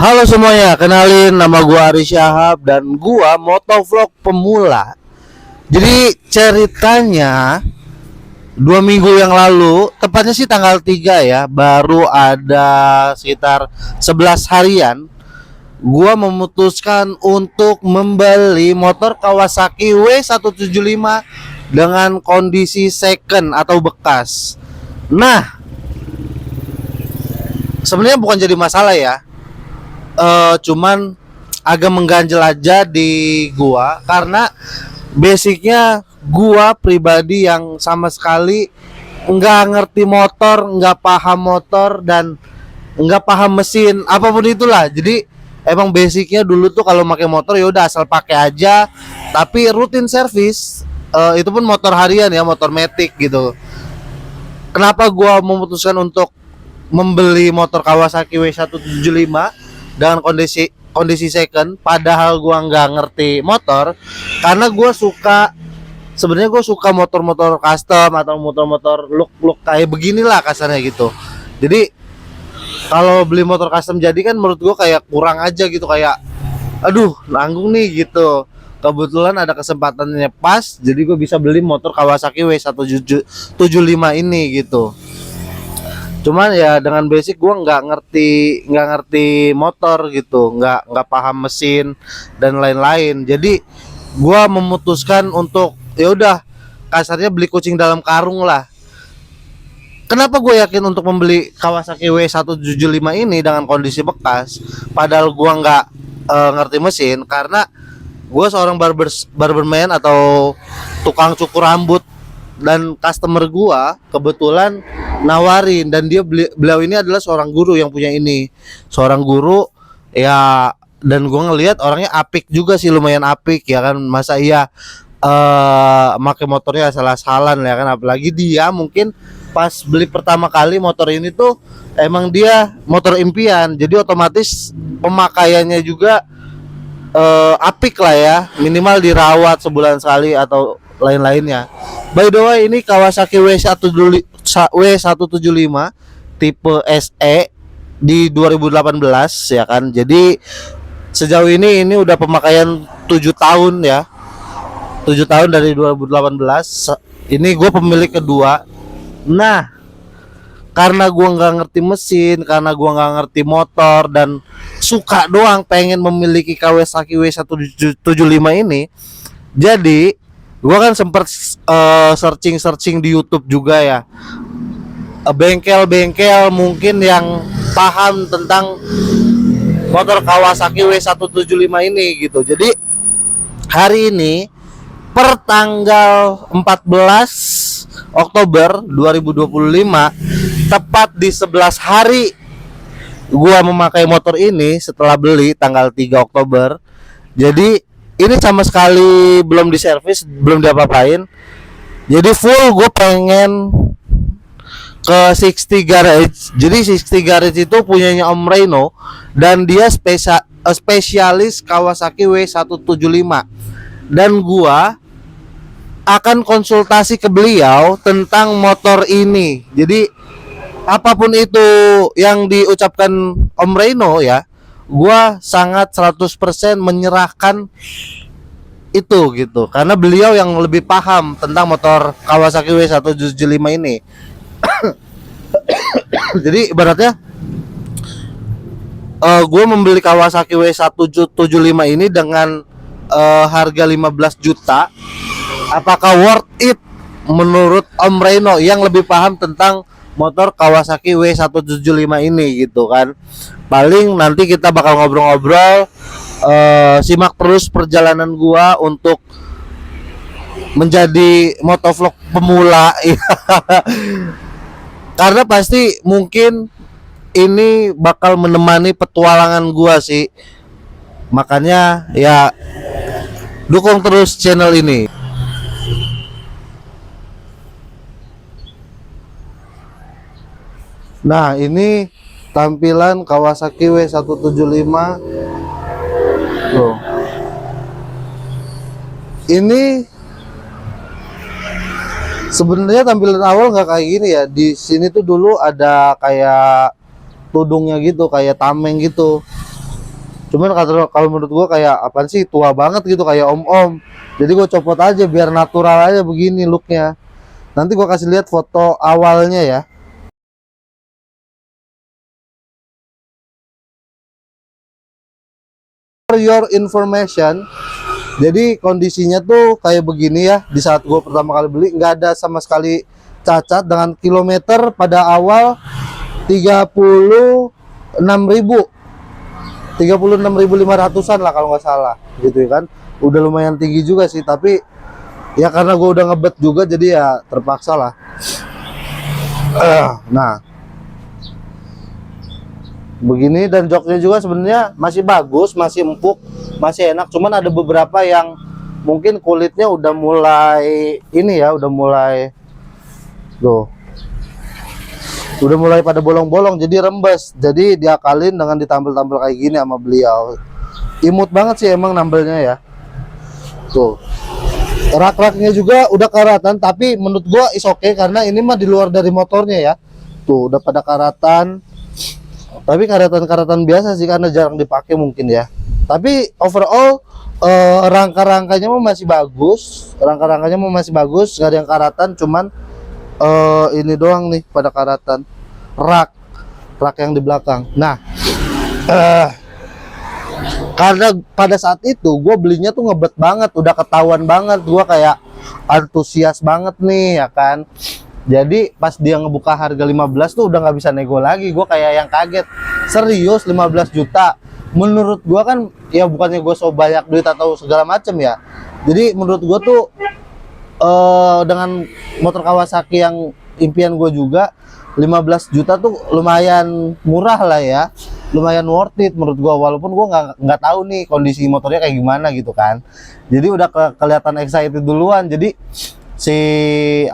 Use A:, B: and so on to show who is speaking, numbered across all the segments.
A: Halo semuanya, kenalin nama gua Ari Syahab dan gua motovlog pemula. Jadi ceritanya 2 minggu yang lalu, tepatnya sih tanggal 3 ya, baru ada sekitar 11 harian, gua memutuskan untuk membeli motor Kawasaki W175 dengan kondisi second atau bekas. Nah, sebenarnya bukan jadi masalah ya. Cuman agak mengganjal aja di gua karena basicnya gua pribadi yang sama sekali nggak ngerti motor, nggak paham motor dan nggak paham mesin apapun itulah. Jadi emang basicnya dulu tuh kalau pakai motor ya udah asal pakai aja, tapi rutin servis, itu pun motor harian ya, motor matic gitu. Kenapa gua memutuskan untuk membeli motor Kawasaki W175 dengan kondisi second, padahal gua nggak ngerti motor? Karena sebenarnya gue suka motor-motor custom atau motor-motor look kayak beginilah kasarnya gitu. Jadi kalau beli motor custom jadi kan menurut gue kayak kurang aja gitu, kayak aduh nanggung nih gitu. Kebetulan ada kesempatannya pas, jadi gue bisa beli motor Kawasaki W175 ini gitu. Cuman ya dengan basic gue nggak ngerti motor gitu, nggak paham mesin dan lain-lain. Jadi gue memutuskan untuk ya udah kasarnya beli kucing dalam karung lah. Kenapa gue yakin untuk membeli Kawasaki W175 ini dengan kondisi bekas, padahal gue nggak ngerti mesin? Karena gue seorang barberman atau tukang cukur rambut, dan customer gua kebetulan nawarin, dan beliau ini adalah seorang guru yang punya ini, seorang guru ya, dan gua ngelihat orangnya apik juga sih, lumayan apik ya kan. Masa iya pakai motornya salah-salan ya kan, apalagi dia mungkin pas beli pertama kali motor ini tuh emang dia motor impian, jadi otomatis pemakaiannya juga apik lah ya, minimal dirawat sebulan sekali atau lain-lainnya. By the way, ini Kawasaki W175 tipe SE di 2018 ya kan. Jadi sejauh ini udah pemakaian 7 tahun ya. 7 tahun dari 2018. Ini gue pemilik kedua. Nah, karena gue nggak ngerti mesin, karena gue nggak ngerti motor dan suka doang pengen memiliki Kawasaki W175 ini, jadi gua kan sempet searching di YouTube juga ya, bengkel-bengkel mungkin yang paham tentang motor Kawasaki W175 ini gitu. Jadi hari ini per tanggal 14 Oktober 2025, tepat di 11 hari gua memakai motor ini setelah beli tanggal 3 Oktober. Jadi ini sama sekali belum diservis, belum diapa-apain. Jadi full gue pengen ke 60 Garage. Jadi 60 Garage itu punyanya Om Reno, dan dia spesialis Kawasaki W175. Dan gua akan konsultasi ke beliau tentang motor ini. Jadi apapun itu yang diucapkan Om Reno ya, gua sangat 100% menyerahkan itu gitu, karena beliau yang lebih paham tentang motor Kawasaki W175 ini. Jadi ibaratnya gue membeli Kawasaki W175 ini dengan harga 15 juta. Apakah worth it menurut Om Reno yang lebih paham tentang motor Kawasaki W175 ini gitu kan? Paling nanti kita bakal ngobrol-ngobrol, simak terus perjalanan gua untuk menjadi motovlog pemula. Karena pasti mungkin ini bakal menemani petualangan gua sih. Makanya ya dukung terus channel ini. Nah, ini tampilan Kawasaki W175. Loh. Ini sebenarnya tampilan awal nggak kayak gini ya. Di sini tuh dulu ada kayak tudungnya gitu, kayak tameng gitu. Cuman kalau menurut gua kayak apaan sih, tua banget gitu kayak om-om. Jadi gua copot aja biar natural aja begini looknya. Nanti gua kasih lihat foto awalnya ya. For your information, jadi kondisinya tuh kayak begini ya. Di saat gue pertama kali beli nggak ada sama sekali cacat, dengan kilometer pada awal 36.000, 36.500-an lah kalau nggak salah gitu kan. Udah lumayan tinggi juga sih, tapi ya karena gue udah ngebet juga jadi ya terpaksa lah. Nah begini, dan joknya juga sebenarnya masih bagus, masih empuk, masih enak. Cuman ada beberapa yang mungkin kulitnya udah mulai ini ya, udah mulai tuh, udah mulai pada bolong-bolong jadi rembes. Jadi diakalin dengan ditampil-tampil kayak gini sama beliau. Imut banget sih emang nambelnya ya. Tuh, rak-raknya juga udah karatan, tapi menurut gua is okay karena ini mah di luar dari motornya ya. Tuh udah pada karatan, tapi karatan-karatan biasa sih karena jarang dipakai mungkin ya. Tapi overall rangka-rangkanya masih bagus, rangka-rangkanya masih bagus, nggak ada yang karatan. Cuman ini doang nih pada karatan, rak yang di belakang. Nah karena pada saat itu gue belinya tuh ngebet banget, udah ketahuan banget gue kayak antusias banget nih ya kan. Jadi pas dia ngebuka harga 15 tuh udah nggak bisa nego lagi. Gue kayak yang kaget, serius 15 juta. Menurut gue kan ya bukannya gue so banyak duit atau segala macem ya. Jadi menurut gue tuh dengan motor Kawasaki yang impian gue juga, 15 juta tuh lumayan murah lah ya, lumayan worth it menurut gue. Walaupun gue nggak tahu nih kondisi motornya kayak gimana gitu kan. Jadi udah kelihatan excited duluan. Jadi si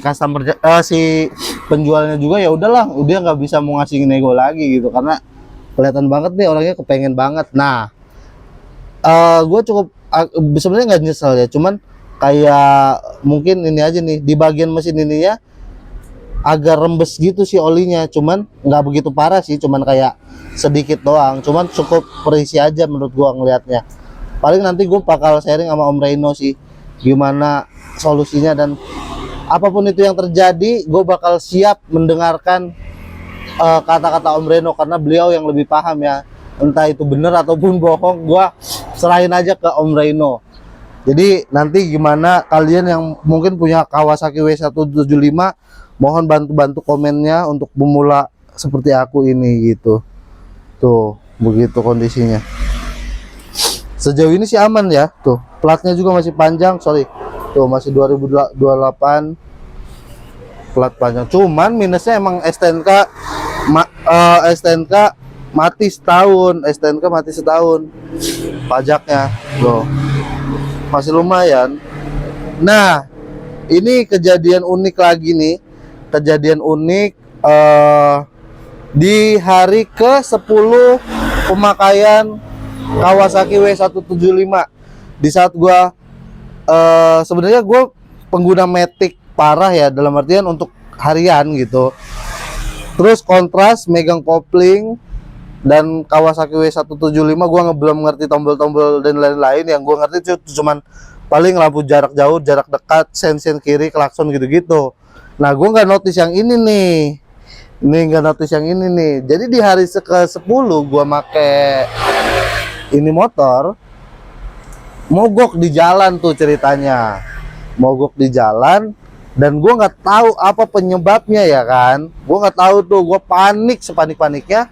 A: customer si penjualnya juga ya udahlah, udah nggak bisa mau ngasih nego lagi gitu karena kelihatan banget nih orangnya kepengen banget. Nah gue cukup sebenarnya nggak nyesel ya, cuman kayak mungkin ini aja nih di bagian mesin ininya agak rembes gitu sih olinya, cuman nggak begitu parah sih, cuman kayak sedikit doang, cuman cukup perisi aja menurut gua ngelihatnya. Paling nanti gue bakal sharing sama Om Reno sih gimana solusinya, dan apapun itu yang terjadi gue bakal siap mendengarkan kata-kata Om Reno karena beliau yang lebih paham ya. Entah itu bener ataupun bohong, gue serahin aja ke Om Reno. Jadi nanti gimana kalian yang mungkin punya Kawasaki W175, mohon bantu-bantu komennya untuk pemula seperti aku ini gitu. Tuh begitu kondisinya. Sejauh ini sih aman ya. Tuh platnya juga masih panjang, sorry. Tuh masih 2028 plat panjang. Cuman minusnya emang STNK mati setahun, STNK mati setahun pajaknya. Loh masih lumayan. Nah ini kejadian unik lagi nih, kejadian unik di hari ke-10 pemakaian Kawasaki W175. Di saat gua sebenarnya gue pengguna Matic parah ya, dalam artian untuk harian gitu. Terus kontras, megang kopling, dan Kawasaki W175 gue belum ngerti tombol-tombol dan lain-lain. Yang gue ngerti cuman paling lampu jarak jauh, jarak dekat, sen kiri, klakson gitu-gitu. Nah gue nggak notice yang ini nih, nggak notice yang ini nih. Jadi di hari ke-10 gue make ini motor, mogok di jalan tuh ceritanya, mogok di jalan, dan gue nggak tahu apa penyebabnya ya kan. Gue nggak tahu tuh, gue panik sepanik-paniknya.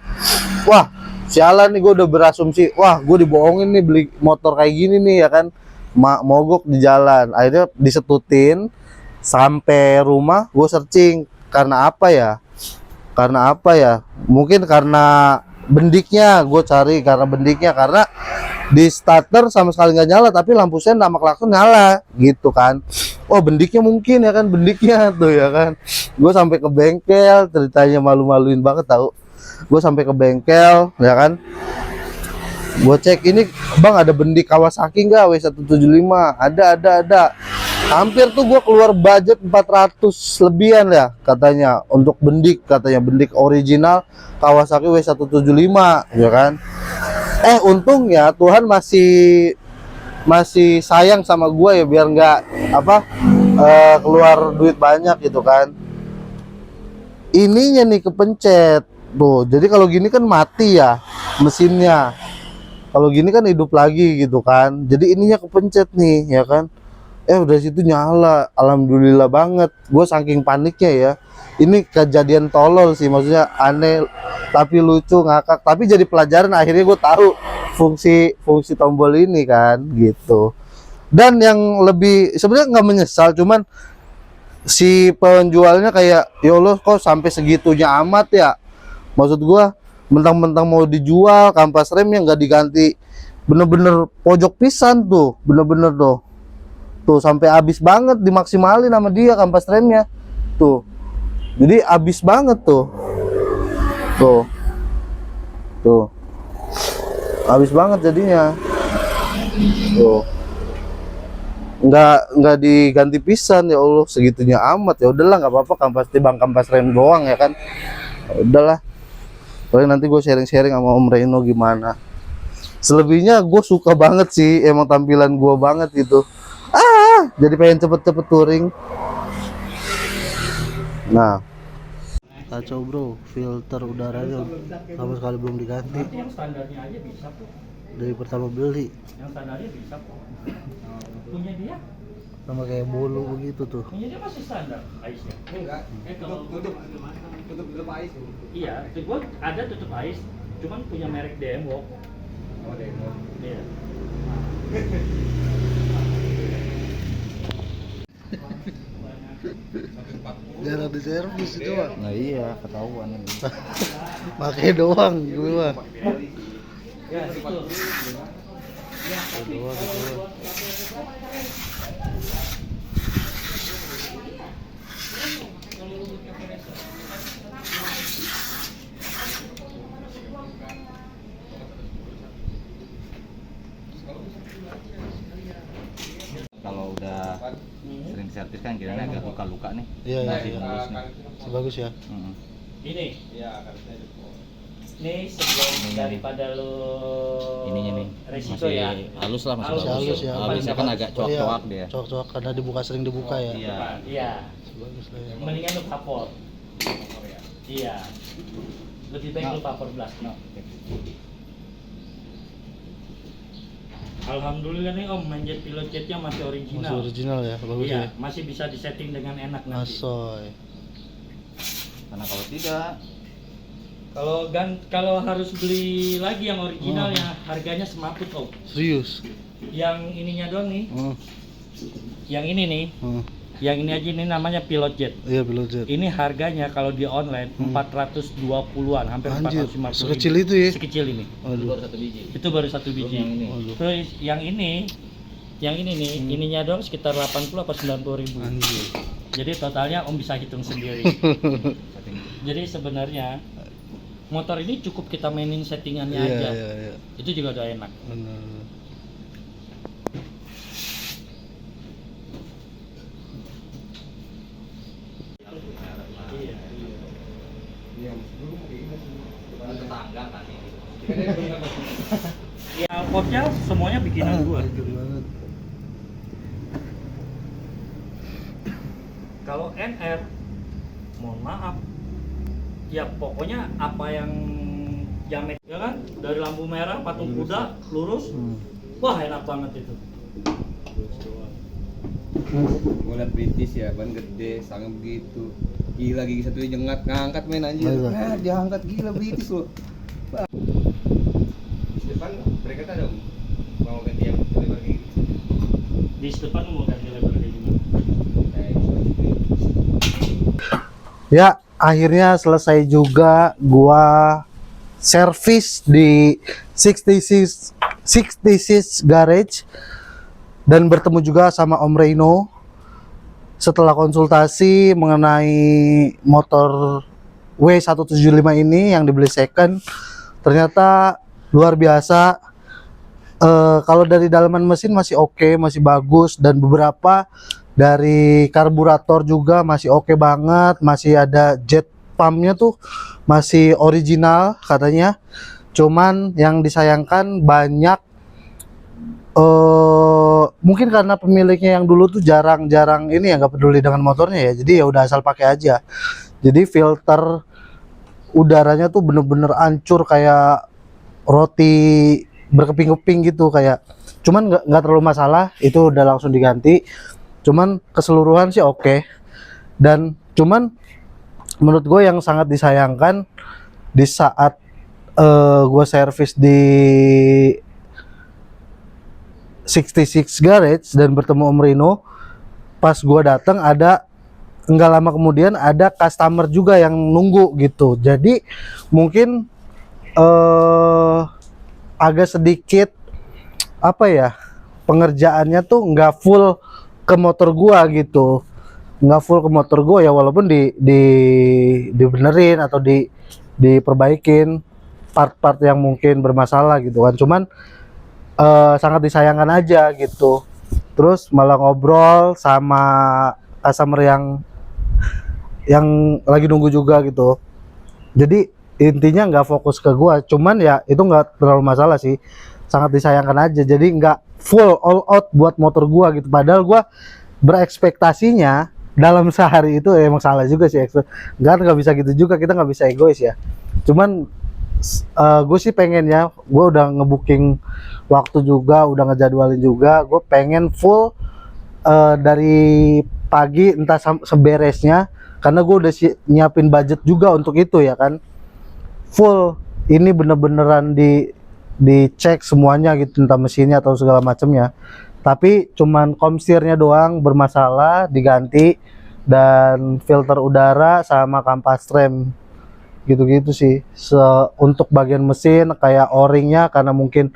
A: Wah sialan nih, gue udah berasumsi, wah gue dibohongin nih beli motor kayak gini nih ya kan. Mogok di jalan, akhirnya disetutin sampai rumah. Gue searching karena apa ya, mungkin karena bendiknya. Gue cari karena bendiknya, karena di starter sama sekali nggak nyala, tapi lampu sen sama klakson nyala gitu kan. Oh bendiknya mungkin ya kan, bendiknya tuh ya kan. Gue sampai ke bengkel, ceritanya malu-maluin banget tahu. Gue sampai ke bengkel ya kan, gue cek, ini bang ada bendik Kawasaki nggak W175? Ada. Hampir tuh gue keluar budget 400 lebihan ya katanya untuk bendik, katanya bendik original Kawasaki W175 ya kan. Untung ya Tuhan masih sayang sama gue ya, biar nggak keluar duit banyak gitu kan. Ininya nih kepencet tuh, jadi kalau gini kan mati ya mesinnya, kalau gini kan hidup lagi gitu kan. Jadi ininya kepencet nih ya kan, udah situ nyala. Alhamdulillah banget, gue saking paniknya ya. Ini kejadian tolol sih, maksudnya aneh tapi lucu, ngakak, tapi jadi pelajaran. Akhirnya gue tahu fungsi tombol ini kan gitu. Dan yang lebih sebenarnya nggak menyesal, cuman si penjualnya kayak, ya Allah kok sampai segitunya amat ya. Maksud gua mentang-mentang mau dijual kampas remnya nggak diganti, bener-bener pojok pisan tuh, bener-bener tuh sampai habis banget, dimaksimalin sama dia kampas remnya tuh, jadi habis banget tuh habis banget jadinya tuh, nggak diganti pisan. Ya Allah segitunya amat. Ya udahlah nggak apa-apa, kampas rem doang ya kan. Ya udahlah, paling nanti gue sharing-sharing sama Om Reno gimana. Selebihnya gue suka banget sih, emang tampilan gue banget gitu. Jadi pengen cepet-cepet touring. Nah, kacau bro, filter udaranya sama sekali belum diganti.
B: Yang standarnya aja bisa kok.
A: Dari pertama beli.
B: Yang standarnya bisa kok. Punya dia?
A: Sama kayak bolu begitu tuh.
B: Punya dia masih standar ais-nya.
C: Enggak.
B: Kalau
C: Tutup ais.
B: iya, gua ada tutup ais, cuman punya merek DMWOK.
C: Oh, demo.
B: Iya.
A: Jarang di servis doang.
D: Nah iya, ketahuan ini.
A: Pakai doang gue mah.
B: Ya, itu.
A: Doang.
D: Kalau udah sering servis kan kiranya agak luka-luka nih.
A: Iya,
D: Masih
A: iya.
D: mulus nih.
A: Bagus ya.
B: Ini.
C: Iya, harusnya itu.
B: Nih sebelum
D: Ini.
B: daripada lu
D: Ininya nih
B: resiko
D: masih
B: ya.
D: halus lah, masih
B: Halus,
D: bagus.
A: halus ya.
D: Halusnya kan agak coak-coak dia.
A: Coak-coak karena sering dibuka ya.
D: Iya.
B: Iya.
A: Bagus lah ya.
B: Mendingan lu vapor. Iya. Lebih baik lu vapor blast.
D: Nah,
B: Alhamdulillah nih Om, menjet pilot jetnya masih original.
A: Masih original ya, bagus
B: Iya,
A: ya.
B: masih bisa disetting dengan enak nanti.
A: Asoy.
D: karena kalau tidak
B: Kalau harus beli lagi yang original ya harganya semaput Om.
A: Serius.
B: Yang ininya doang nih. Yang ini nih.
A: Hmm.
B: Yang ini aja ini namanya pilot jet.
A: Iya, pilot jet.
B: Ini harganya kalau di online 420-an, hampir
A: Anjir,
B: 450.
A: sekecil itu ya?
B: Sekecil ini.
D: itu
A: Aduh.
D: baru satu biji.
B: Itu baru satu biji.
D: Yang ini.
A: Aduh.
B: Terus yang ini nih, ininya doang sekitar 80 apa 90 ribu.
A: Anjir.
B: Jadi totalnya Om bisa hitung sendiri. Jadi sebenarnya motor ini cukup kita mainin settingannya
A: Iya,
B: aja.
A: iya.
B: Itu juga udah enak.
A: Benar.
B: Iya.
C: Iya, dulu kayak gitu.
D: Tetangga kan ini.
B: Ya, knalpotnya semuanya bikinan gua.
A: Bagus banget.
B: Kalau NR, mohon maaf, ya pokoknya apa yang jamet ya kan, dari lampu merah patung kuda lurus, wah enak banget itu.
C: Gue liat British ya, ban gede, sangat begitu. Gila gigi satu jengat ngangkat main anjir.
A: Masa?
C: Nah, diangkat gila British loh. Di depan mereka tuh ada mau ganti yang lebar kayak gitu.
B: Di depan mau ganti lebar kayak gimana?
A: Ya, akhirnya selesai juga gua servis di 66 Garage dan bertemu juga sama Om Reno setelah konsultasi mengenai motor W175 ini yang dibeli second. Ternyata luar biasa. Kalau dari dalaman mesin masih oke, masih bagus, dan beberapa dari karburator juga masih oke banget, masih ada jet pumpnya tuh masih original katanya. Cuman yang disayangkan banyak mungkin karena pemiliknya yang dulu tuh jarang-jarang ini ya, nggak peduli dengan motornya ya, jadi ya udah asal pakai aja. Jadi filter udaranya tuh bener-bener hancur kayak roti berkeping-keping gitu kayak. Cuman nggak terlalu masalah, itu udah langsung diganti. Cuman keseluruhan sih oke. Dan cuman menurut gue yang sangat disayangkan di saat gue servis di 66 Garage dan bertemu Om Rino, pas gue datang ada nggak lama kemudian ada customer juga yang nunggu gitu. Jadi mungkin agak sedikit apa ya, pengerjaannya tuh nggak full ke motor gua gitu, nggak full ke motor gua ya, walaupun dibenerin atau diperbaikin part-part yang mungkin bermasalah gitu kan. Cuman sangat disayangkan aja gitu. Terus malah ngobrol sama customer yang lagi nunggu juga gitu. Jadi intinya nggak fokus ke gua, cuman ya itu nggak terlalu masalah sih, sangat disayangkan aja. Jadi nggak full all out buat motor gua gitu, padahal gua berekspektasinya dalam sehari itu emang salah juga sih. Nggak bisa gitu juga, kita nggak bisa egois ya. Cuman gue sih pengennya, gue udah ngebooking waktu juga, udah ngejadwalin juga, gue pengen full dari pagi entah seberesnya, karena gue udah nyiapin budget juga untuk itu ya kan. Full ini bener-beneran dicek semuanya gitu, entah mesinnya atau segala macamnya. Tapi cuman komstirnya doang bermasalah, diganti, dan filter udara sama kampas rem gitu-gitu sih. Untuk bagian mesin kayak o-ringnya karena mungkin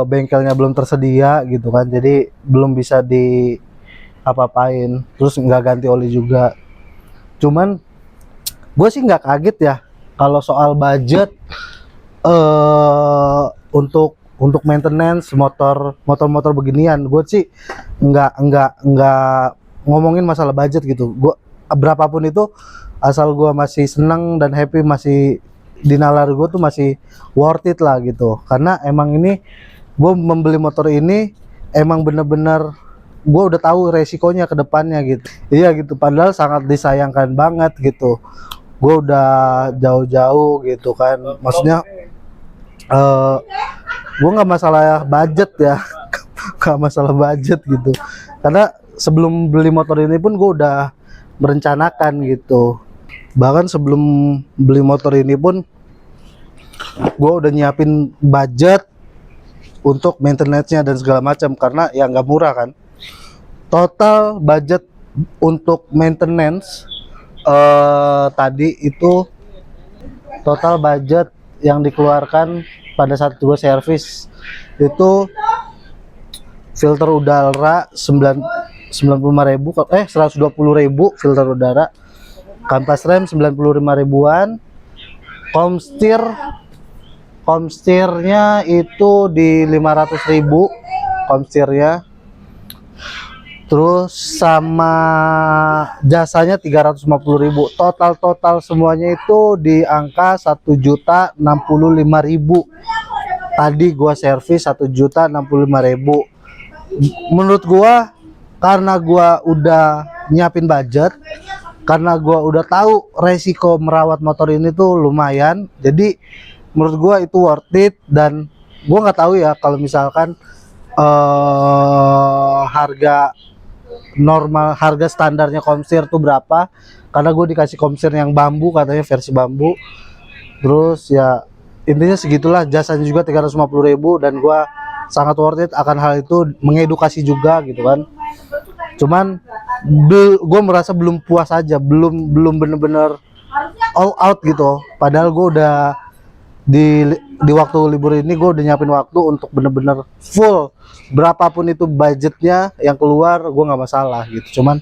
A: bengkelnya belum tersedia gitu kan, jadi belum bisa di apa-apain. Terus nggak ganti oli juga. Cuman gue sih nggak kaget ya kalau soal budget untuk maintenance motor beginian. Gue sih nggak ngomongin masalah budget gitu. Gue berapapun itu, asal gue masih seneng dan happy, masih di nalar gue tuh masih worth it lah gitu. Karena emang ini gue membeli motor ini emang bener-bener gue udah tahu resikonya ke depannya gitu. Iya gitu, padahal sangat disayangkan banget gitu. Gue udah jauh-jauh gitu kan, maksudnya gue nggak masalah budget ya, nggak masalah budget gitu. Karena sebelum beli motor ini pun gue udah merencanakan gitu. Bahkan sebelum beli motor ini pun gue udah nyiapin budget untuk maintenance-nya dan segala macam, karena ya nggak murah kan. Total budget untuk maintenance tadi itu, total budget yang dikeluarkan pada saat gue servis itu filter udara 120.000 filter udara, kampas rem 95 ribuan, komstirnya itu di 500.000 komstirnya, terus sama jasanya 350.000. Total semuanya itu di angka 1.065.000. Tadi gua servis 1.065.000. Menurut gua, karena gua udah nyiapin budget, karena gua udah tahu resiko merawat motor ini tuh lumayan, jadi menurut gua itu worth it. Dan gua nggak tahu ya kalau misalkan harga normal, harga standarnya komstir tuh berapa, karena gue dikasih komstir yang bambu, katanya versi bambu. Terus ya intinya segitulah, jasanya juga 350.000, dan gue sangat worth it akan hal itu, mengedukasi juga gitu kan. Cuman gue merasa belum puas aja, belum bener-bener all out gitu. Padahal gue udah di waktu libur ini gue udah nyiapin waktu untuk bener-bener full, berapapun itu budgetnya yang keluar gue nggak masalah gitu. Cuman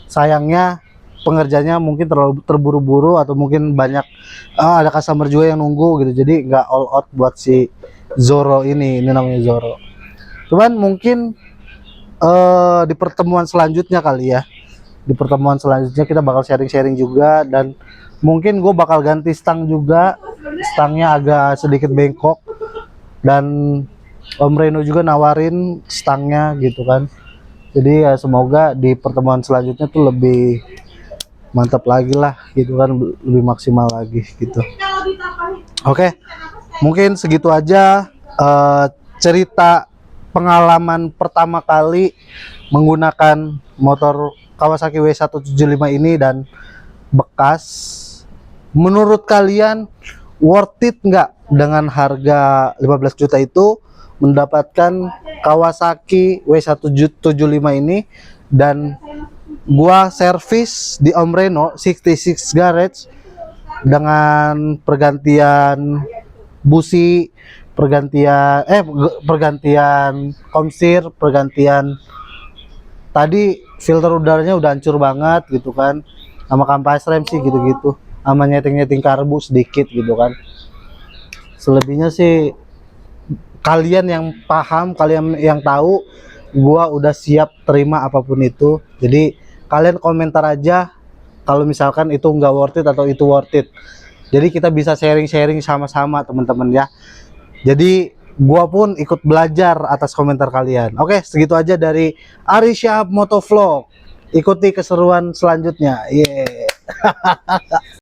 A: sayangnya pengerjanya mungkin terlalu terburu-buru, atau mungkin banyak ada customer juga yang nunggu gitu, jadi nggak all out buat si Zoro ini namanya Zoro. Cuman mungkin di pertemuan selanjutnya kali ya, di pertemuan selanjutnya kita bakal sharing-sharing juga, dan mungkin gue bakal ganti stang juga, stangnya agak sedikit bengkok, dan Om Reno juga nawarin stangnya gitu kan. Jadi ya semoga di pertemuan selanjutnya tuh lebih mantap lagi lah gitu kan, lebih maksimal lagi gitu. Oke, mungkin segitu aja cerita pengalaman pertama kali menggunakan motor Kawasaki W175 ini dan bekas. Menurut kalian worth it nggak dengan harga 15 juta itu mendapatkan Kawasaki W175 ini? Dan gua servis di Om Reno 66 Garage dengan pergantian busi, pergantian komsir, pergantian tadi filter udaranya udah hancur banget gitu kan, sama kampas rem sih gitu-gitu, sama nyeting-nyeting karbu sedikit gitu kan. Selebihnya sih kalian yang paham, kalian yang tahu, gua udah siap terima apapun itu. Jadi kalian komentar aja kalau misalkan itu nggak worth it atau itu worth it. Jadi kita bisa sharing-sharing sama-sama teman-teman ya. Jadi gua pun ikut belajar atas komentar kalian. Oke, segitu aja dari Ari Syahab Motovlog. Ikuti keseruan selanjutnya. Yeah.